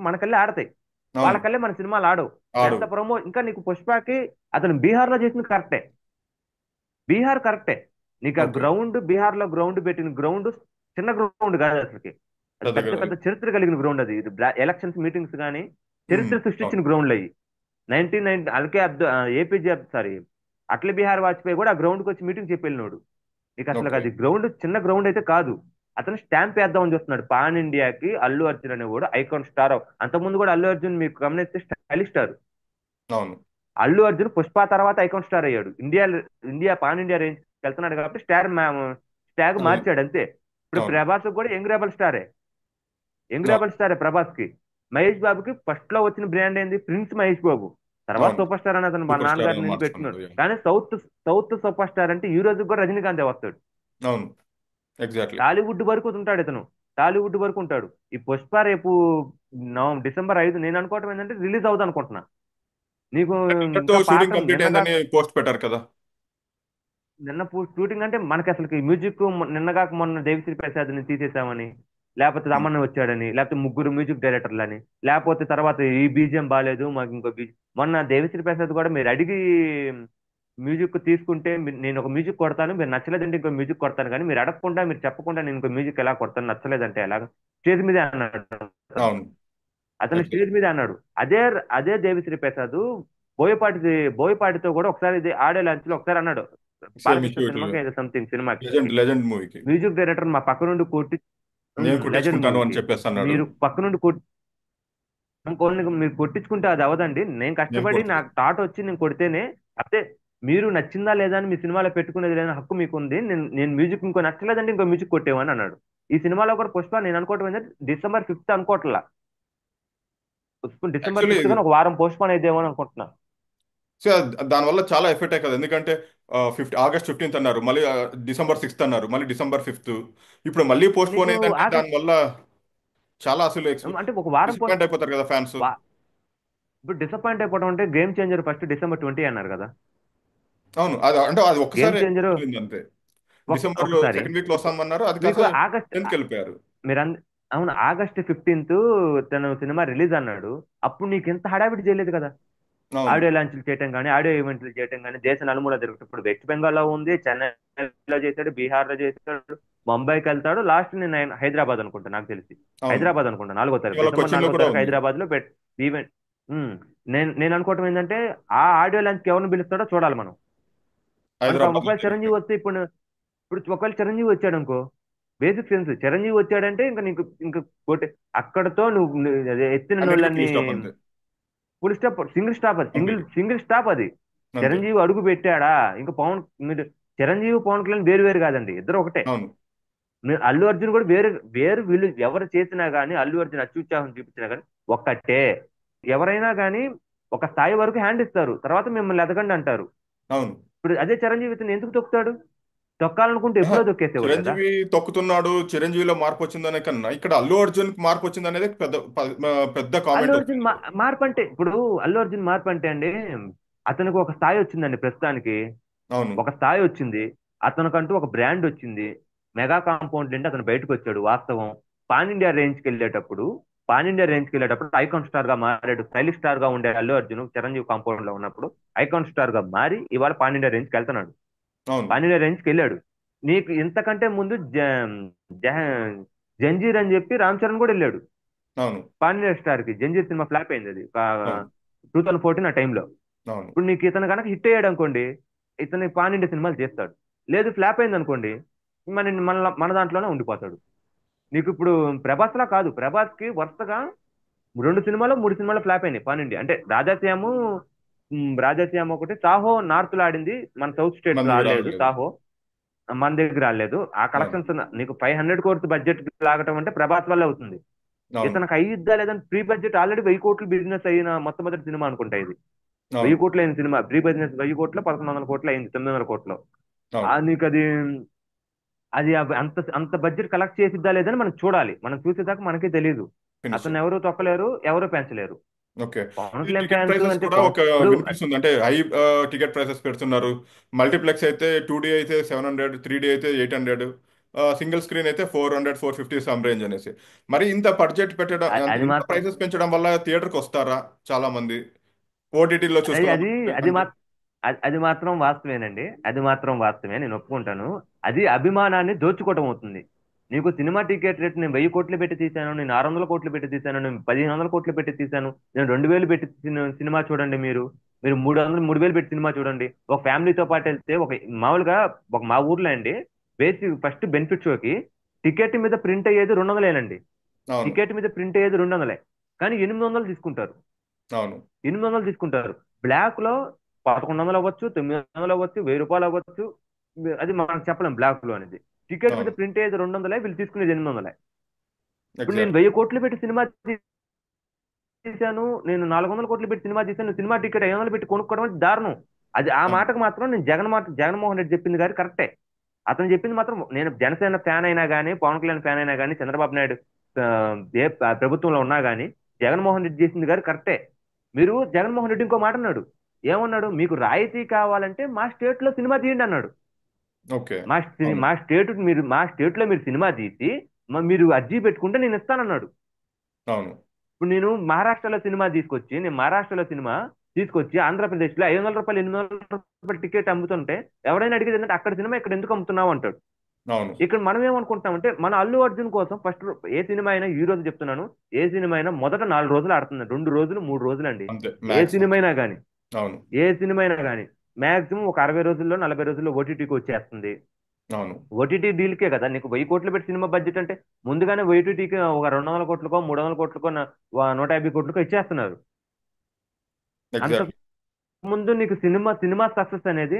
మనకల్లే ఆడతాయి. అవును. వాళ్ళకల్లే మన సినిమాలు ఆడవు. ఆడు. ఎంత ప్రమో ఇంకా నీకు పుష్పకి అతను బీహార్ లో చేసింది కరెక్టే. బీహార్ కరెక్టే. నీకు ఆ ఓకే. గ్రౌండ్ బీహార్ లో గ్రౌండ్ పెట్టిన గ్రౌండ్ చిన్న గ్రౌండ్ కాదు అసలుకి. అది పెద్ద పెద్ద కదా. పెద్ద చరిత్ర కలిగిన గ్రౌండ్ అది. ఇది ఎలక్షన్స్ మీటింగ్స్ కానీ ఉమ్. చరిత్ర అవును. సృష్టించిన గ్రౌండ్లు అయ్యి. 1990 అల్కే ఏపీజే సారీ అటల్ బిహారీ వాజ్పేయి కూడా ఆ గ్రౌండ్కి వచ్చి మీటింగ్ చెప్పి వెళ్ళినోడు. నీకు అసలు ఓకే. అది గ్రౌండ్ చిన్న గ్రౌండ్ అయితే కాదు. అతను స్టాంప్ వేద్దామని చూస్తున్నాడు పాన్ ఇండియాకి. అల్లు అర్జున్ అనేవాడు ఐకాన్ స్టార్. అంతకుముందు కూడా అల్లు అర్జున్ మీకు గమనిస్తే స్టైలిష్ స్టార్. అవును. అల్లు అర్జున్ పుష్ప తర్వాత ఐకాన్ స్టార్ అయ్యాడు. ఇండియా పాన్ ఇండియా రేంజ్ వెళ్తున్నాడు కాబట్టి స్టాగ్ అదే. మార్చాడు అంతే. ఇప్పుడు అవును. ప్రభాస్ కూడా యంగ్ రెబల్ స్టారే. యంగ్ అవును. రెబల్ స్టారే ప్రభాస్ కి. మహేష్ బాబుకి ఫస్ట్ లో వచ్చిన బ్రాండ్ ఏంది, ప్రిన్స్ మహేష్ బాబు. తర్వాత అవును. సూపర్ స్టార్ అని అతను వాళ్ళ సూపర్ స్టార్ నాన్నగారిని అని నిన్ను పెట్టుకున్నాడు. మార్చుకున్నాడు. కానీ సౌత్ సూపర్ స్టార్ అంటే ఈ రోజు కూడా రజనీకాంత్ వస్తాడు. అవును. ఎగ్జాక్ట్లీ. టాలీవుడ్ వరకు ఉంటాడు ఇతను. టాలీవుడ్ వరకు ఉంటాడు. ఈ పుష్ప రేపు డిసెంబర్ 5 నేను అనుకోవటం ఏంటంటే రిలీజ్ అవుతుంది అనుకుంటున్నా. నీకు నిన్నటితో ఇంకా పాత షూటింగ్ కంప్లీట్ నిన్నగా అయిందని పోస్ట్ పెట్టారు కదా. షూటింగ్ అంటే మనకి అసలు మ్యూజిక్ నిన్నగాక మొన్న దేవిశ్రీ ప్రసాద్ ని తీసేసామని, లేకపోతే ఉమ్. రమణ వచ్చాడని, లేకపోతే ముగ్గురు మ్యూజిక్ డైరెక్టర్లని, లేకపోతే తర్వాత ఈ బీజిఎం బాగాలేదు మాకు ఇంకో మొన్న దేవిశ్రీ ప్రసాద్ కూడా మీరు అడిగి మ్యూజిక్ తీసుకుంటే నేను ఒక మ్యూజిక్ కొడతాను, మీరు నచ్చలేదంటే ఇంకో మ్యూజిక్ కొడతాను, కానీ మీరు అడగకుండా మీరు చెప్పకుండా నేను ఇంకో మ్యూజిక్ ఎలా కొడతాను నచ్చలేదంటే ఎలాగ స్టేజ్ మీదే అన్నాడు అతను. అవును. అతను స్టేజ్ ఎగ్జాక్ట్లీ. మీద అన్నాడు. అదే అదే దేవిశ్రీ ప్రసాద్ బోయపాటితో కూడా ఒకసారి ఇది ఆడియో లాంచ్ లో ఒకసారి అన్నాడు. సేమ్ బాలకృష్ణ ఇష్యూ ఇటు. సినిమాకి ఏదో సంథింగ్ సినిమాకి లెజెండ్ మూవీకి మ్యూజిక్ డైరెక్టర్ మా పక్క నుండి నేను లెజెండ్ కొట్టించుకుంటాను అని మూవీకి చెప్పేసి అన్నాడు. మీరు పక్క నుండి ఇంకోళ్ళని మీరు కొట్టించుకుంటే అది అవదండి. నేను నేను కష్టపడి కొడుతుంది. నాకు థాట్ వచ్చి నేను కొడితేనే. అదే మీరు నచ్చిందా లేదా అని మీ సినిమాలో పెట్టుకునేది లేదని హక్కు మీకు ఉంది. నేను మ్యూజిక్ ఇంకో నచ్చలేదంటే ఇంకో మ్యూజిక్ కొట్టేవని అన్నాడు. ఈ సినిమాలో కూడా పుష్ప నేను అనుకోవటం ఏంటంటే December 5 అనుకోవట్లా. డిసెంబర్ యాక్చువల్లీ ఫిఫ్త్ కానీ ఒక వారం పోస్ట్ పోన్ అయిద్దేమో అని అనుకుంటున్నా. దానివల్ల చాలా ఎఫెక్ట్ అవుతుంది. ఎందుకంటే ఆగస్ట్ 15 అన్నారు, మళ్ళీ December 6 అన్నారు, మళ్ళీ December 5. ఇప్పుడు మళ్ళీ పోస్ట్ పోన్ నీకు అయిందంటే ఆగస్ట్ దానివల్ల చాలా అసలు అంటే ఒక వారం పోస్ట్ డిసప్పాయింట్ అయిపోతారు కదా ఫ్యాన్స్. ఇప్పుడు డిసప్పాయింట్ అయిపోవడం అంటే గేమ్ చేంజర్ ఫస్ట్ December 20 అన్నారు కదా. అవును. అది అంటే అది గేమ్ ఒక్కసారి చేంజర్ వెళ్ళింది అంతే. డిసెంబర్ లో ఒకసారి సెకండ్ వీక్ లో వస్తామన్నారు, అది మీకు కాస్త ఆగస్ట్ 10కి వెళ్ళిపోయారు. మీరు అవును ఆగస్ట్ 15 తను సినిమా రిలీజ్ అన్నాడు. అప్పుడు నీకు ఎంత హడావిడి చేయలేదు కదా. అవును. ఆడియో లాంచ్లు చేయటం కానీ ఆడియో ఈవెంట్లు చేయటం కానీ దేశ నలుమూల తిరుగుతాడు. ఇప్పుడు వెస్ట్ బెంగాల్లో ఉంది, చెన్నైలో చేశాడు, బీహార్ లో చేశాడు, ముంబైకి వెళ్తాడు, లాస్ట్ నేను హైదరాబాద్ అనుకుంటా నాకు తెలిసి. అవును. హైదరాబాద్ అనుకుంటా 4వ తారీఖు ఇవాళ డిసెంబర్ కొచ్చిన్ లో 4వ కూడా తారీఖు ఉంది. హైదరాబాద్ లో ఈవెంట్. నేను అనుకోవటం ఏంటంటే ఆ ఆడియో లాంచ్కి ఎవరిని పిలుస్తాడో చూడాలి మనం. మనకు హైదరాబాద్ లో ఒకవేళ డైరెక్ట్ చిరంజీవి వస్తే ఇప్పుడు ఒకవేళ చిరంజీవి వచ్చాడు అనుకో, బేసిక్ సెన్స్ చిరంజీవి వచ్చాడంటే ఇంకా నీకు ఇంకా కొట్టే అక్కడతో అదే ఎత్తిన అన్నిటికీ నోళ్ళని ఫుల్ స్టాప్ అంతే. ఫుల్ స్టాప్, సింగిల్ స్టాప్ అది, సింగిల్ కంప్లీట్ సింగిల్ స్టాప్ అది. అంతే. చిరంజీవి అడుగు పెట్టాడా ఇంకా మీరు చిరంజీవి పవన్ కళ్యాణ్ వేరు వేరు కాదండి, ఇద్దరు ఒకటే. అవును. మీరు అల్లు అర్జున్ కూడా వేరు వేరు. వీళ్ళు ఎవరు చేసినా గానీ అల్లు అర్జున్ అత్యుత్సాహం చూపించినా గానీ ఒక్కటే. ఎవరైనా గానీ ఒక స్థాయి వరకు హ్యాండ్ ఇస్తారు, తర్వాత మిమ్మల్ని ఎదగండి అంటారు. అవును. ఇప్పుడు అదే చిరంజీవి ఇతను ఎందుకు తొక్కుతాడు? తొక్కాలనుకుంటే ఆహా, ఎప్పుడో తొక్కేసేవాడు కదా. చిరంజీవి తొక్కుతున్నాడు, చిరంజీవిలో మార్పు వచ్చిందనే కన్నా ఇక్కడ అల్లు అర్జున్ మార్పు వచ్చింది అనేది పెద్ద అల్లు కామెంట్ అర్జున్ వచ్చింది. మార్పు అంటే ఇప్పుడు అల్లు అర్జున్ మార్పు అంటే అండి, అతనికి ఒక స్థాయి వచ్చిందండి ప్రస్తుతానికి. అవును. ఒక స్థాయి వచ్చింది. అతనికంటూ ఒక బ్రాండ్ వచ్చింది. మెగా కాంపౌండ్ నుండి అతను బయటకు వచ్చాడు వాస్తవం. పాన్ ఇండియా రేంజ్కి వెళ్ళేటప్పుడు పాన్ ఇండియా రేంజ్కి వెళ్ళేటప్పుడు ఐకాన్ స్టార్ గా మారాడు. స్టైలిష్ స్టార్ గా ఉండే అల్లు అర్జున్ చిరంజీవి కాంపౌండ్ లో ఉన్నప్పుడు ఐకాన్ స్టార్ గా మారి ఇవాళ పాన్ ఇండియా రేంజ్కి వెళ్తున్నాడు. అవును. పాన్ ఇండియా రేంజ్కి వెళ్ళాడు. నీకు ఇంతకంటే ముందు జ- జంజీర్ అని చెప్పి రామ్ చరణ్ కూడా వెళ్ళాడు అవును. పాన్ ఇండియా స్టార్ కి. జంజీర్ సినిమా ఫ్లాప్ అయింది అది అవును. 2014 ఆ టైంలో. అవును. ఇప్పుడు నీకు ఇతను కనుక హిట్ అయ్యాడు అనుకోండి, ఇతని పాన్ ఇండియా సినిమాలు చేస్తాడు. లేదు ఫ్లాప్ అయింది అనుకోండి, మన దాంట్లోనే ఉండిపోతాడు. నీకు ఇప్పుడు ప్రభాస్ లా కాదు. ప్రభాస్ కి వరుసగా 2 సినిమాలు 3 సినిమాలు ఫ్లాప్ అయినాయి పాన్ ఇండియా. అంటే రాజాశ్యాము, రాజాశ్యామ్ ఒకటి, సాహో నార్త్ లో ఆడింది, మన సౌత్ స్టేట్స్ మన లో దగ్గర ఆడలేదు రాలేదు. సాహో. మన దగ్గర ఆడలేదు. ఆ అవును. కలెక్షన్స్ నీకు 500 కోర్స్ బడ్జెట్ లాగటం అంటే ప్రభాస్ వల్ల అవుతుంది. అవును. ఇతనికి అయ్యిద్దా లేదని ప్రీ బడ్జెట్ ఆల్రెడీ 1000 కోట్లు బిజినెస్ అయిన మొట్టమొదటి సినిమా అనుకుంటా ఇది. వెయ్యి అవును. కోట్లు అయిన సినిమా ప్రీ బిజినెస్ 1000 కోట్లు 1100 కోట్లు అయింది, 900 కోట్లు. అవును. నీకు అది అది అంత అంత బడ్జెట్ కలెక్ట్ చేసిద్దా లేదని మనం చూడాలి. మనం చూసేదాకా మనకే తెలియదు. ఫినిష్. అతను ఎవరు తొక్కలేరు, ఎవరు పెంచలేరు. ఓకే. పవన్ ఈ కళ్యాణ్ టికెట్ ఫ్యాన్స్ ప్రైసెస్ అంటే కూడా పవన్ ఒక ఇప్పుడు వినిపిస్తుంది. అంటే హై టికెట్ ప్రైసెస్ పెడుతున్నారు. మల్టీప్లెక్స్ అయితే 2D అయితే 700, 3D అయితే 800, సింగిల్ స్క్రీన్ అయితే 400, 450 సమ్ రేంజ్ అనేసి. మరి ఇంత బడ్జెట్ పెట్టడం, అది ఇంత మాత్రం ప్రైసెస్ పెంచడం వల్ల థియేటర్కి వస్తారా చాలా మంది? ఓటీటీలో అది చూసుకుందాం అది అది అంటే. మా అది మాత్రం వాస్తవేనండి. అది మాత్రం వాస్తవే, నేను ఒప్పుకుంటాను. అది అభిమానాన్ని దోచుకోవటం అవుతుంది. నీకు సినిమా టికెట్ రేట్ నేను 1000 కోట్లు పెట్టి తీశాను, నేను 600 కోట్లు పెట్టి తీశాను, నేను 1500 కోట్లు పెట్టి తీశాను, నేను 2000 పెట్టి సినిమా చూడండి మీరు. మీరు 300 3000 పెట్టి సినిమా చూడండి. ఒక ఫ్యామిలీతో పాటు వెళ్తే ఒక మామూలుగా ఒక మా ఊర్లో అండి, బేసిక్ ఫస్ట్ బెనిఫిట్ షోకి టికెట్ మీద ప్రింట్ అయ్యేది 200 అవును. టికెట్ మీద ప్రింట్ అయ్యేది 200. కానీ 800 తీసుకుంటారు. అవును. 800 తీసుకుంటారు. బ్లాక్ లో 1100 అవ్వచ్చు, 900 అవ్వచ్చు, ₹1000 అవ్వచ్చు. అది మనం చెప్పలేం బ్లాక్ లో అనేది. టికెట్ మీద అవును. ప్రింట్ అయ్యేది 200, వీళ్ళు తీసుకునేది 800. ఇప్పుడు నేను ఎగ్జాక్ట్. 1000 కోట్లు పెట్టి సినిమా తీశాను, నేను 400 కోట్లు పెట్టి సినిమా తీశాను, సినిమా టికెట్ 500 పెట్టి కొనుక్కోవడం అంటే దారుణం. అది ఆ అవును. మాటకు మాత్రం నేను జగన్మోహన్ రెడ్డి చెప్పింది గారు కరెక్టే. అతను చెప్పింది మాత్రం, నేను జనసేన ఫ్యాన్ అయినా కానీ, పవన్ కళ్యాణ్ ఫ్యాన్ అయినా కానీ, చంద్రబాబు నాయుడు ఆ, ప్రభుత్వంలో ఉన్నా కానీ, జగన్మోహన్ రెడ్డి చేసింది గారు కరెక్టే. మీరు జగన్మోహన్ రెడ్డి ఇంకో మాట అన్నాడు. ఏమన్నాడు? మీకు రాయితీ కావాలంటే మా స్టేట్ లో సినిమా తీయండి అన్నాడు. ఓకే. మా అవును. మా స్టేట్ మీరు మా స్టేట్ లో మీరు సినిమా తీసి మీరు అర్జీ పెట్టుకుంటే నేను ఇస్తానన్నాడు. అవును. ఇప్పుడు నేను మహారాష్ట్రలో సినిమా తీసుకొచ్చి ఆంధ్రప్రదేశ్ లో ₹500 ₹800 టికెట్ అమ్ముతుంటే ఎవరైనా అడిగేది ఏంటంటే అక్కడ సినిమా ఇక్కడ ఎందుకు అమ్ముతున్నావు అంటాడు. అవును. ఇక్కడ మనం ఏమనుకుంటామంటే మన అల్లు అర్జున్ కోసం ఫస్ట్ ఏ సినిమా అయినా, ఈ రోజు చెప్తున్నాను, ఏ సినిమా అయినా మొదట 4 రోజులు ఆడుతుంది, 2 రోజులు 3 రోజులు అండి. అంతే ఏ మ్యాక్సిమం. సినిమా అయినా కానీ, అవును. మాక్సిమం ఒక 60 రోజుల్లో 40 రోజుల్లో ఓటీటీకి వచ్చేస్తుంది. అవును. ఓటీటీ డీల్కే కదా నీకు 1000 కోట్లు పెట్టి సినిమా బడ్జెట్ అంటే, ముందుగానే ఓటీటీకి ఒక 200 కోట్లకో 300 కోట్లకో 150 కోట్లకో ఇచ్చేస్తున్నారు. అంతకు ఎగ్జాక్ట్లీ. ముందు నీకు సినిమా సక్సెస్ అనేది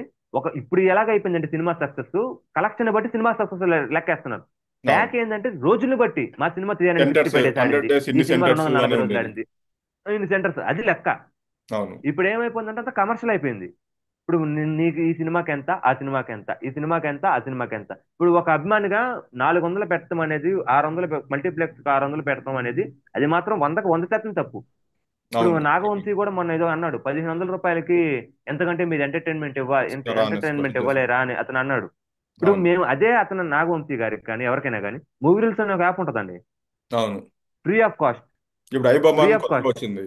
ఇప్పుడు ఎలాగ అయిపోయిందంటే, సినిమా సక్సెస్ కలెక్షన్ బట్టి సినిమా సక్సెస్ లెక్కేస్తున్నారు. అవును. బ్యాక్ ఏంటంటే రోజులను బట్టి మా సినిమా 365 సెంటర్స్ డేస్ 100 ఆడింది, డేస్ ఈ ఇన్ని సినిమా సెంటర్స్ అనే 240 రోజులు ఉండేది. ఆడింది, ఇన్ని సెంటర్స్, అది లెక్క. అవును. ఇప్పుడు ఏమైపోయిందంటే అంత కమర్షియల్ అయిపోయింది. ఇప్పుడు నీకు ఈ సినిమాకి ఎంత, ఆ సినిమాకి ఎంత, ఈ సినిమాకి ఎంత, ఆ సినిమాకి ఎంత. ఇప్పుడు ఒక అభిమానిగా 400 పెట్టడం అనేది, 600 మల్టీప్లెక్స్ 600 పెట్టడం అనేది, అది మాత్రం 100% తప్పు. ఇప్పుడు అవును. నాగవంశీ కూడా మొన్న ఏదో అన్నాడు, ₹1500 ఎంతకంటే మీరు ఇస్తారా అనేసి ఎంటర్టైన్మెంట్ క్వశ్చన్ చేశారు. ఇవ్వలేరా అని అతను అన్నాడు. ఇప్పుడు అవును. మేము అదే అతను నాగవంశీ గారికి కానీ ఎవరికైనా కానీ మూవీ రూల్స్ అనే ఒక యాప్ ఉంటుందండి. అవును. Free of cost. ఇప్పుడు ఐబొమ్మ ఫ్రీ అని ఆఫ్ కొత్తగా కాస్ట్. వచ్చింది.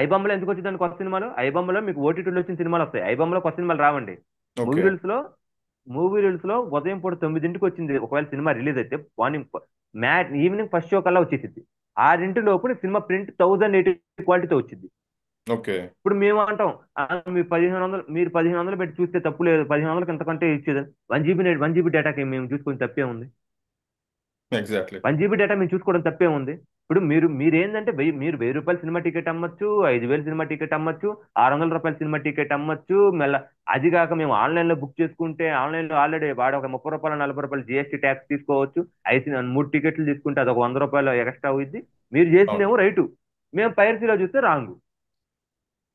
ఐబొమ్మలో ఎందుకు వచ్చిందండి కొత్త సినిమాలు? ఐబొమ్మలో మీకు ఓటీటీలో వచ్చిన సినిమాలు వస్తాయి, ఐబొమ్మలో కొత్త సినిమాలు రావండి. Movie okay. రూల్స్ లో మూవీ రూల్స్ లో ఉదయం పూట 9ంటికి వచ్చింది ఒకవేళ సినిమా రిలీజ్ అయితే, మార్నింగ్ ఈవినింగ్ ఫస్ట్ షో కల్లా వచ్చేసింది. 6 లోపు సినిమా ప్రింట్ 1080 క్వాలిటీతో వచ్చింది. ఓకే. ఇప్పుడు మేము అంటాం, "ఆ, మీరు 1500 పెట్టి చూస్తే తప్పు లేదు, 1500కి ఎంతకంటే ఇచ్చేది 1 జీబీ డేటాకి మేము చూసుకొని తప్పే ఉంది. ఎగ్జాక్ట్లీ. 1 జీబీ డేటా మేము చూసుకోవడం తప్పే ఉంది. ఇప్పుడు మీరేంటంటే మీరు ₹1000 సినిమా టికెట్ అమ్మచ్చు, 5000 సినిమా టికెట్ అమ్మచ్చు, ₹600 సినిమా టికెట్ అమ్మచ్చు, మళ్ళీ అది కాక మేము ఆన్లైన్ లో బుక్ చేసుకుంటే ఆన్లైన్ లో ఆల్రెడీ వాడు ఒక ₹30 ₹40 జీఎస్టీ ట్యాక్స్ తీసుకోవచ్చు. 3 టికెట్లు తీసుకుంటే అది ఒక ₹100 ఎక్స్ట్రా అవుద్ది. మీరు అవును. చేసిందేమో రైటు, మేము పైరసీలో చూస్తే రాంగ్.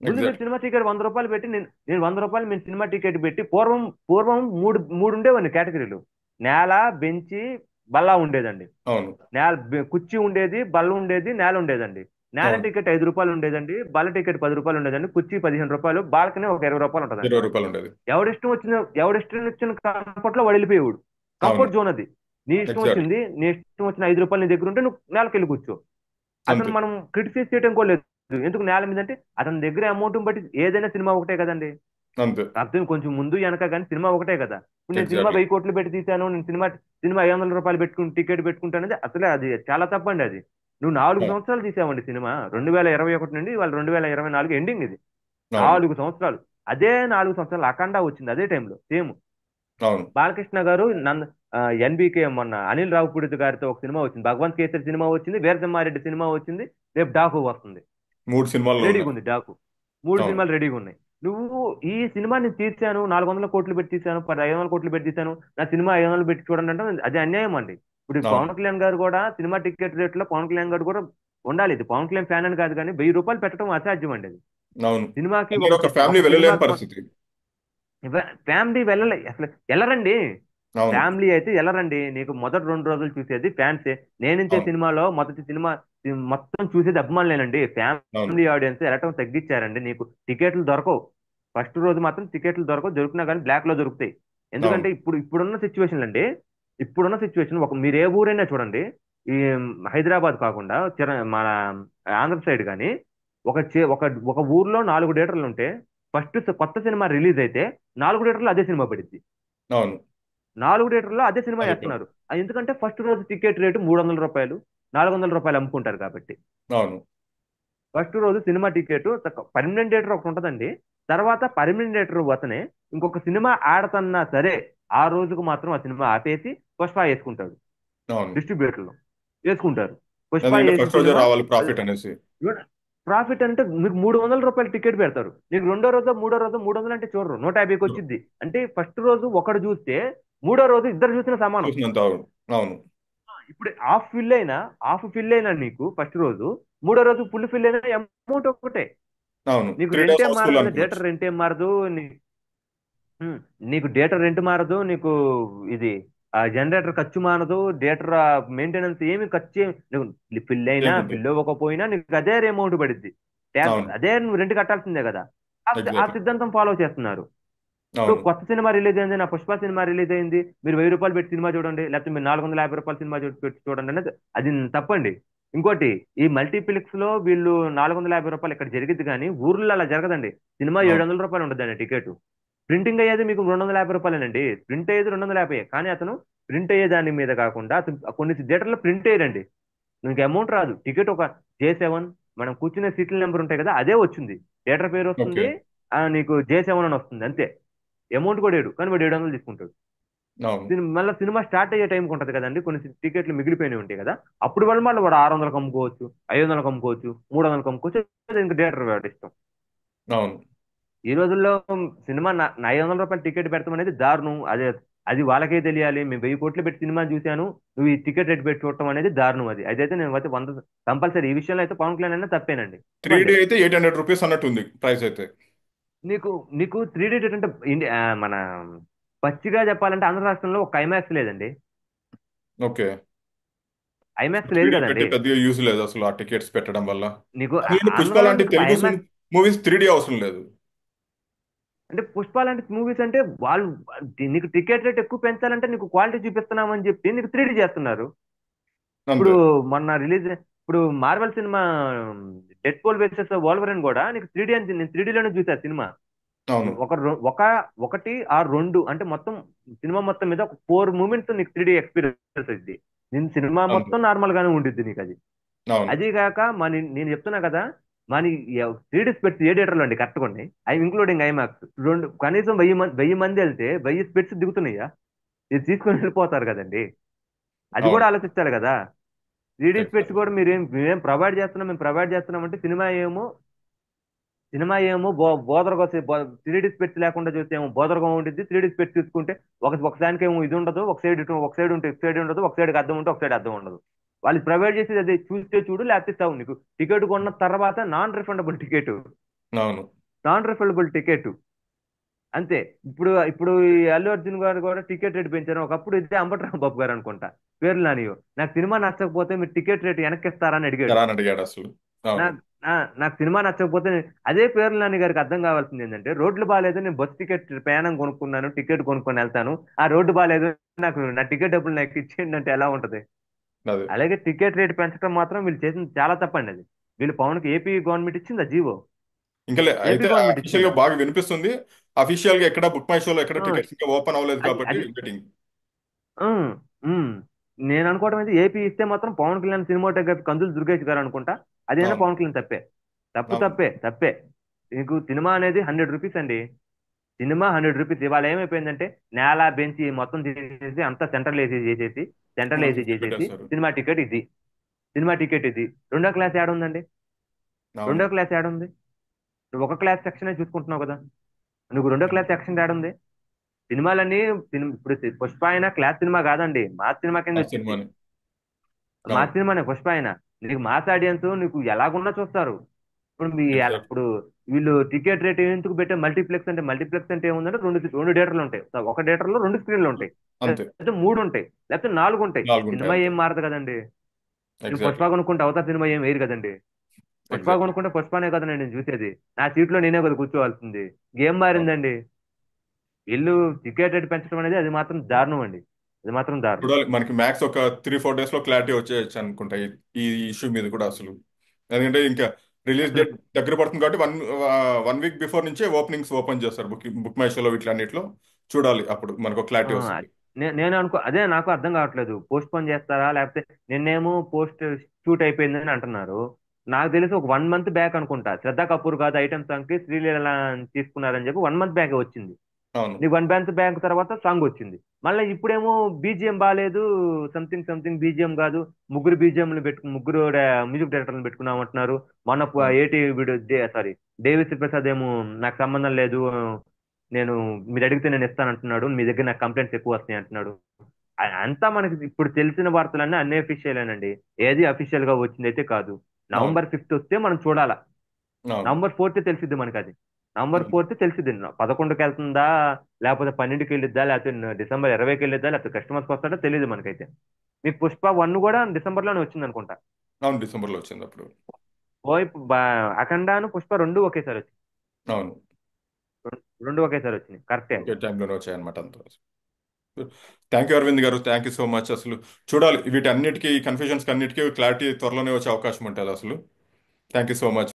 ముందు మీరు ఎగ్జాక్ట్లీ. సినిమా టికెట్ ₹100 పెట్టి, నేను ₹100 మేము సినిమా టికెట్ పెట్టి, పూర్వం పూర్వం మూడు మూడు ఉండేవండి కేటగిరీలు. నేల, బెంచి, బల్ల ఉండేదండి. అవును. కుర్చీ ఉండేది, బల్ల ఉండేది, నేల ఉండేదండి. నేల అవును. టికెట్ ₹5 ఉండేదండి. బల్ల టికెట్ ₹10 ఉండేదండి. కుర్చీ ₹15, బాల్కనీ ఒక ₹20 ఉంటదండి. ₹20 ఉండేది. ఎవడిష్టం వచ్చిన కంఫర్ట్ లో వాడు వెళ్ళిపోయేవాడు. అవును. కంఫర్ట్ జోన్ అది. నీ ఇష్టం ఎగ్జాక్ట్‌లీ. వచ్చింది, నీ ఇష్టం వచ్చిన ₹5 నీ దగ్గర ఉంటే నువ్వు నేలకెళ్ళి కూర్చో. అతను అంతే. మనం క్రిటిసైజ్ చేయడం కూడా లేదు. ఎందుకు నేల మీద అంటే అతని దగ్గర అమౌంట్ బట్టి ఏదైనా సినిమా ఒకటే కదండి. అంతే. అర్థం కొంచెం ముందు వెనక కానీ సినిమా ఒకటే కదా. ఇప్పుడు నేను సినిమా ఎగ్జాక్ట్‌లీ. 1000 కోట్లు పెట్టి తీశాను, నేను సినిమా సినిమా ₹500 పెట్టుకుని టికెట్ పెట్టుకుంటానది అసలే అది చాలా తప్పండి అది. నువ్వు 4 సంవత్సరాలు తీసావండి సినిమా. 2021 నుండి వాళ్ళ 2024 ఎండింగ్ ఇది. అవును. 4 సంవత్సరాలు. అదే 4 సంవత్సరాలు అఖండ వచ్చింది అదే టైంలో సేమ్. అవును. బాలకృష్ణ గారు ఎన్బికే మొన్న అనిల్ రావిపూడి గారితో ఒక సినిమా వచ్చింది. భగవంత్ కేసరి సినిమా వచ్చింది, వీరసింహారెడ్డి సినిమా వచ్చింది, రేపు డాకు వస్తుంది. 3 సినిమాల్లో రెడీగా ఉన్నాయి. ఉంది డాకు. మూడు అవును. సినిమాలు రెడీగా ఉన్నాయి. నువ్వు ఈ సినిమాని తీర్చాను, 400 కోట్లు పెట్టి తీశాను, 500 కోట్లు పెట్టి తీశాను, నా సినిమా 500 పెట్టి చూడండి అంటే అది అన్యాయం అండి. ఇప్పుడు అవును. పవన్ కళ్యాణ్ గారు కూడా సినిమా టికెట్ రేట్లో పవన్ కళ్యాణ్ గారు కూడా ఉండాలి. ఇది పవన్ కళ్యాణ్ ఫ్యాన్ అని కాదు కానీ ₹1000 పెట్టడం అసాధ్యం అండి అది. అవును. సినిమాకి మీరు ఒక ఫ్యామిలీ ఒక వెళ్ళలేని సినిమాకి పరిస్థితి. ఫ్యామిలీ వెళ్ళలే అసలు. వెళ్ళరండి. అవును. ఫ్యామిలీ అయితే వెళ్ళరండి. నీకు మొదటి 2 రోజులు చూసేది ఫ్యాన్సే. నేనించే అవును. సినిమాలో మొదటి సినిమా మొత్తం చూసేది అభిమానులేనండి. అవును. ఫ్యామిలీ ఆడియన్స్ వెళ్ళటం తగ్గించారండి. నీకు టికెట్లు దొరకవు. ఫస్ట్ రోజు మాత్రం టికెట్లు దొరకవు. దొరికినా కానీ బ్లాక్ లో దొరుకుతాయి. అవును. ఎందుకంటే ఇప్పుడున్న సిచ్యువేషన్ అండి. ఇప్పుడున్న సిచ్యువేషన్ మీరు ఏ ఊరైనా చూడండి. ఈ హైదరాబాద్ కాకుండా మన ఆంధ్ర సైడ్ కానీ ఒక ఊర్లో 4 థియేటర్లు ఉంటే ఫస్ట్ కొత్త సినిమా రిలీజ్ అయితే 4 థియేటర్లు అదే సినిమా పడింది. అవును. 4 థియేటర్లో అదే సినిమా అదే పని. వేస్తున్నారు. ఎందుకంటే ఫస్ట్ రోజు టికెట్ రేటు ₹300, ₹400 అమ్ముకుంటారు కాబట్టి. అవును. ఫస్ట్ రోజు సినిమా టికెట్ పర్మనెంట్ థియేటర్ ఒకటి ఉంటదండి. తర్వాత పర్మనెంట్ థియేటర్ అతనే ఇంకొక సినిమా ఆడతన్నా సరే ఆ రోజుకు మాత్రం ఆ సినిమా ఆపేసి పుష్ప వేసుకుంటాడు. అవును. డిస్ట్రిబ్యూటర్లు వేసుకుంటారు. పుష్ప ఎందుకంటే వేసిన ఫస్ట్ రోజే సినిమా రావాలి ప్రాఫిట్ అనేసి. ప్రాఫిట్ అంటే మీకు ₹300 టికెట్ పెడతారు. నీకు రెండో రోజు మూడో రోజు 300 అంటే చూడరు. 150కి వచ్చింది. అంటే ఫస్ట్ రోజు ఒకడు చూస్తే మూడో రోజు ఇద్దరు చూసిన సమానం. చూసినంత అవును. అవును. ఇప్పుడు హాఫ్ ఫిల్ అయినా నీకు ఫస్ట్ రోజు, మూడో రోజు ఫుల్ ఫిల్ అయినా అమౌంట్ ఒకటే. అవును. నీకు 3 రెంట్ డేస్ ఏం హౌస్‌ఫుల్ మారదు కదా, అనుకోవచ్చు. డేటా రెంట్ ఏం మారదు. ఉమ్, నీకు డేటా రెంట్ మారదు. నీకు ఇది జనరేటర్ ఖర్చు మానదు. డేటా మెయింటెనెన్స్ ఏమి ఖర్చు ఫిల్ అయినా ఏముండదు. ఫిల్ అవ్వకపోయినా నీకు అదే అమౌంట్ పడిద్ది. ట్యాక్స్ అవును. అదే నువ్వు రెంట్ కట్టాల్సిందే కదా. ఆ ఎగ్జాక్ట్‌లీ. సిద్ధాంతం ఫాలో చేస్తున్నారు. ఇప్పుడు అవును. కొత్త సినిమా రిలీజ్ అయింది, నా పుష్ప సినిమా రిలీజ్ అయింది, మీరు ₹1000 పెట్టి సినిమా చూడండి, లేకపోతే మీరు ₹450 సినిమా పెట్టి చూడండి అనేది అది తప్పండి. ఇంకోటి, ఈ మల్టీప్లెక్స్ లో వీళ్ళు ₹450 ఇక్కడ జరిగింది కానీ ఊర్లో అలా జరగదండి. సినిమా అవును. ₹700 ఉండదండి టికెట్. ప్రింటింగ్ అయ్యేది మీకు ₹250 ప్రింట్ అయ్యేది 250. కానీ అతను ప్రింట్ అయ్యే దాని మీద కాకుండా అతను కొన్ని థియేటర్లో ప్రింట్ అయ్యారండి. నీకు అమౌంట్ రాదు. టికెట్ ఒక J7 మనం కూర్చునే సీట్ల నెంబర్ ఉంటాయి కదా అదే వచ్చింది. థియేటర్ పేరు ఓకే. వస్తుంది. నీకు J7 అని వస్తుంది అంతే. అమౌంట్ కూడా ఏడు కానీ వాడు 700 తీసుకుంటాడు. అవును. మళ్ళీ సినిమా స్టార్ట్ అయ్యే టైంకి ఉంటది కదండి, కొన్ని టికెట్లు మిగిలిపోయినవి ఉంటాయి కదా. అప్పుడు మళ్ళీ వాడు 600కి అమ్ముకోవచ్చు, 500కి అమ్ముకోవచ్చు, 300కి అమ్ముకోవచ్చు. అది ఇంకా థియేటర్ వాడి ఇష్టం. అవును. ఈ రోజుల్లో సినిమా ₹500 టికెట్ పెడతాం అనేది దారుణం. అదే అది వాళ్ళకే తెలియాలి. మేము 1000 కోట్లు పెట్టి సినిమా చూశాను, నువ్వు ఈ టికెట్ రేట్ పెట్టి చూడటం అనేది దారుణం. అదైతే నేను అయితే 100 కంపల్సరీ ఈ విషయంలో అయితే పవన్ కళ్యాణ్ అయినా తప్పేనండి. 3D చెప్పండి. అయితే ₹800 అన్నట్టుంది ప్రైస్ అయితే. నీకు నీకు 3D రేట్ అంటే మన పచ్చిగా చెప్పాలంటే ఆంధ్ర రాష్ట్రంలో ఒక ఐమాక్స్ లేదండి. ఓకే. ఐమాక్స్ లేదు 3D పెట్టి కదండి. పెద్దగా యూజ్ లేదు అసలు ఆ టికెట్స్ పెట్టడం వల్ల. నీకు నేను పుష్ప ఆంధ్రాలో లాంటి నీకు తెలుగు ఐమాక్స్ మూవీస్ 3D అవసరం లేదు. అంటే పుష్ప లాంటి మూవీస్ అంటే వాళ్ళు నీకు టికెట్ రేట్ ఎక్కువ పెంచాలంటే నీకు క్వాలిటీ చూపిస్తున్నామని చెప్పి నీకు 3D చేస్తున్నారు. ఇప్పుడు అంతే. మొన్న రిలీజ్ ఇప్పుడు Marvel cinema Deadpool versus Wolverine కూడా నీకు 3D అని నేను 3D లోనే చూసా సినిమా. అవును. ఒక రొ- ఒక ఒకటి ఆ రెండు అంటే మొత్తం సినిమా మొత్తం మీద ఒక 4 మూమెంట్స్ నీకు 3D ఎక్స్పీరియన్స్ అయింది. నేను సినిమా అంతే. మొత్తం నార్మల్ గానే ఉండిద్ది నీకు అది. అవును. అది కాక నేను చెప్తున్నా కదా. మన 3D స్పెట్స్ ఏ థియేటర్లో అండి కరెక్ట్గా ఐ ఇంక్లూడింగ్ ఐమాక్స్ రెండు కనీసం 1000 మంది వెళ్తే 1000 స్పెట్స్ దిగుతున్నాయా? ఇది తీసుకొని వెళ్ళిపోతారు కదండి. అది కూడా అవును. ఆలోచించాలి కదా. 3D స్పెట్స్ ఎగ్జాక్ట్లీ. కూడా మేము ప్రొవైడ్ చేస్తున్నాం అంటే సినిమా ఏమో బోదరగా 3D స్పెట్స్ లేకుండా చూస్తే ఏమో బోదరగా ఉంటుంది. 3D స్పెట్స్ చూసుకుంటే ఒక దానికి ఏమో ఇది ఉండదు, ఒక సైడ్ ఉంటే ఇటు సైడ్ ఉండదు, ఒక సైడ్ అద్దం ఉంటే ఒక సైడ్ అద్దం ఉండదు. వాళ్ళు ప్రొవైడ్ చేసేది అదే, చూస్తే చూడు లేకపోతే చావు. నీకు టికెట్ కొన్న తర్వాత అవును. నాన్ రిఫండబుల్ టికెట్ అంతే. ఇప్పుడు ఈ అల్లు అర్జున్ గారు కూడా టికెట్ రేట్ పెంచారు. ఒకప్పుడు ఇదే అంబటి బాబు గారు అనుకుంటా పేర్లు నానియో, నాకు సినిమా నచ్చకపోతే మీరు టికెట్ రేట్ వెనక్కిస్తారని అడిగాడు. ఎలా అని అడిగాడు అసలు. అవును. నాకు నాకు సినిమా నచ్చకపోతే అదే పేర్ల నాని గారికి అర్థం కావాల్సింది ఏంటంటే రోడ్లు బాగాలేదు, నేను బస్ టికెట్ ప్రయాణం కొనుక్కున్నాను, టికెట్ కొనుక్కొని వెళ్తాను, ఆ రోడ్డు బాగాలేదు, నాకు నా టికెట్ డబ్బులు నాకు ఇచ్చేయండి అంటే ఎలా ఉంటది? అదే. అలాగే టికెట్ రేట్ పెంచడం మాత్రం వీళ్ళు చేసింది చాలా తప్పండి అది. వీళ్ళు పవన్కి ఏపీ గవర్నమెంట్ ఇచ్చిందా జీవో? ఇంకా ఏపీ అయితే గవర్నమెంట్ అఫీషియల్ గా ఇచ్చిందా? బాగా వినిపిస్తుంది. అఫీషియల్ గా ఎక్కడ బుక్ మై షోలో ఎక్కడ ఆ, టికెట్స్ ఇంకా ఓపెన్ అవ్వలేదు అది కాబట్టి అది వెయిటింగ్. ఉమ్, ఉమ్. నేను అనుకోవడం అయితే ఏపీ ఇస్తే మాత్రం పవన్ కళ్యాణ్ సినిమాటోగ్రఫీ కందులు దుర్గేష్ గారు అనుకుంటా, అదేనా అవును. పవన్ కళ్యాణ్ తప్పే. తప్పు అవును. తప్పే తప్పే. నీకు సినిమా అనేది 100 రూపీస్ అండి. Cinema 100 rupees. ఇవాళ ఏమైపోయిందంటే నేల బెంచి మొత్తం తీసేసి అంతా సెంట్రల్ ఏసీ చేసేసి, సెంట్రల్ ఏసీ టికెట్ చేసేసి పెట్టేస్తారు. సినిమా టికెట్ ఇది, సినిమా టికెట్ ఇది. రెండో క్లాస్ యాడ్ ఉందండి? అవును. రెండో క్లాస్ యాడ్ ఉంది? నువ్వు ఒక క్లాస్ సెక్షనే చూసుకుంటున్నావు కదా, నువ్వు రెండో క్లాస్ సెక్షన్ యాడ్ ఉంది? సినిమాలన్నీ ఇప్పుడు పుష్ప అయినా క్లాస్ సినిమా కాదండి, మాస్ సినిమా కింద ఆ వచ్చింది. సినిమాని. మాస్ అవును. సినిమానే పుష్ప అయినా. నీకు మాస్ ఆడియన్స్ నీకు ఎలాగున్నా చూస్తారు. ఇప్పుడు ఎగ్జాక్ట్. ఇప్పుడు వీళ్ళు టికెట్ రేట్ ఎందుకు పెట్టే మల్టీప్లెక్స్ అంటే, మల్టీప్లెక్స్ అంటే ఏముందంటే రెండు రెండు థియేటర్లు ఉంటాయి. ఒక థియేటర్లో రెండు స్క్రీన్లు ఉంటాయి, అంతే. లేకపోతే మూడు ఉంటాయి, లేకపోతే నాలుగు ఉంటాయి. 4 ఉంటాయి సినిమా అంతే. ఏం మారదు కదండి. నువ్వు ఎగ్జాక్ట్లీ. పుష్ప కొనుక్కుంటే అవతార్ సినిమా ఏం వేయరు కదండి. పుష్ప ఎగ్జాక్ట్లీ. కొనుక్కుంటే పుష్పనే కదా నేను చూసేది, నా సీట్లో నేనే కదా కూర్చోవాల్సింది. గేమ్ మారిందండి. వీళ్ళు టికెట్ రేట్ పెంచడం అనేది అది మాత్రం దారుణం అండి. అది మాత్రం దారుణం. చూడాలి, మనకి మ్యాక్స్ ఒక 3-4 డేస్ లో క్లారిటీ వచ్చేయచ్చు అనుకుంటా ఈ ఇష్యూ మీద కూడా అసలు. ఎందుకంటే ఇంకా రిలీజ్ అసలు డేట్ దగ్గర పడుతుంది కాబట్టి వన్ వీక్ బిఫోర్ నుంచే ఓపెనింగ్స్ ఓపెన్ చేస్తారు బుక్ మై షోలో ఇట్లా అన్నిట్లో. చూడాలి, అప్పుడు మనకు ఆ, క్లారిటీ వస్తుంది. నేను అనుకో అదే నాకు అర్థం కావట్లేదు, పోస్ట్ పోన్ చేస్తారా లేకపోతే నిన్నేమో పోస్ట్ షూట్ అయిపోయిందని అంటున్నారు. నాకు తెలిసి ఒక 1 మంత్ బ్యాక్ అనుకుంటా, శ్రద్ధా కపూర్ కాదు ఐటమ్ సాంగ్ కి శ్రీలీల తీసుకున్నారని చెప్పి 1 మంత్ బ్యాక్ వచ్చింది. అవును. నీకు 1 మంత్ బ్యాక్ తర్వాత సాంగ్ వచ్చింది. మళ్ళీ ఇప్పుడేమో బీజిఎం బాగాలేదు, సంథింగ్ సంథింగ్ బీజిఎం కాదు, ముగ్గురు బీజిఎంలు ముగ్గురు మ్యూజిక్ డైరెక్టర్లు పెట్టుకున్నాం అంటున్నారు. మొన్న అవును. ఏటి వీడు సారీ దేవిశ్రీ ప్రసాద్ ఏమో నాకు సంబంధం లేదు, నేను మీరు అడిగితే నేను ఇస్తాను అంటున్నాడు, మీ దగ్గర నాకు కంప్లైంట్స్ ఎక్కువ వస్తాయి అంటున్నాడు. అంతా మనకి ఇప్పుడు తెలిసిన వార్తలన్నీ అన్ని అఫీషియలేనండి. ఏది అఫీషియల్ గా వచ్చింది అయితే కాదు. అవును. నవంబర్ 5th వస్తే మనం చూడాలా. అవును. నవంబర్ 4th తెలిసిద్ది మనకి అది. నవంబర్ 4th తెలిసిద్ది. 11కి వెళ్తుందా, లేకపోతే 12కి వెళ్ళిద్దా, లేకపోతే డిసెంబర్ 20కి వెళ్ళిద్దా, లేకపోతే క్రిస్మస్కి వస్తాడో తెలియదు మనకైతే. మీకు పుష్ప 1 కూడా డిసెంబర్ లోనే వచ్చింది అనుకుంటా. అవును. డిసెంబర్లో వచ్చింది అప్పుడు. అఖండాను పుష్ప రెండు ఒకేసారి వచ్చింది. అవును. రెండు ఒకేసారి వచ్చినాయి, కరెక్టే. ఒకే టైంలోనే వచ్చాయన్నమాట అంతా. థ్యాంక్ యూ అరవింద్ గారు, థ్యాంక్ యూ సో మచ్ అసలు. చూడాలి వీటి అన్నిటికీ, ఈ కన్ఫ్యూజన్స్ అన్నిటికీ క్లారిటీ త్వరలోనే వచ్చే అవకాశం ఉంటుంది అసలు. Thank you so much.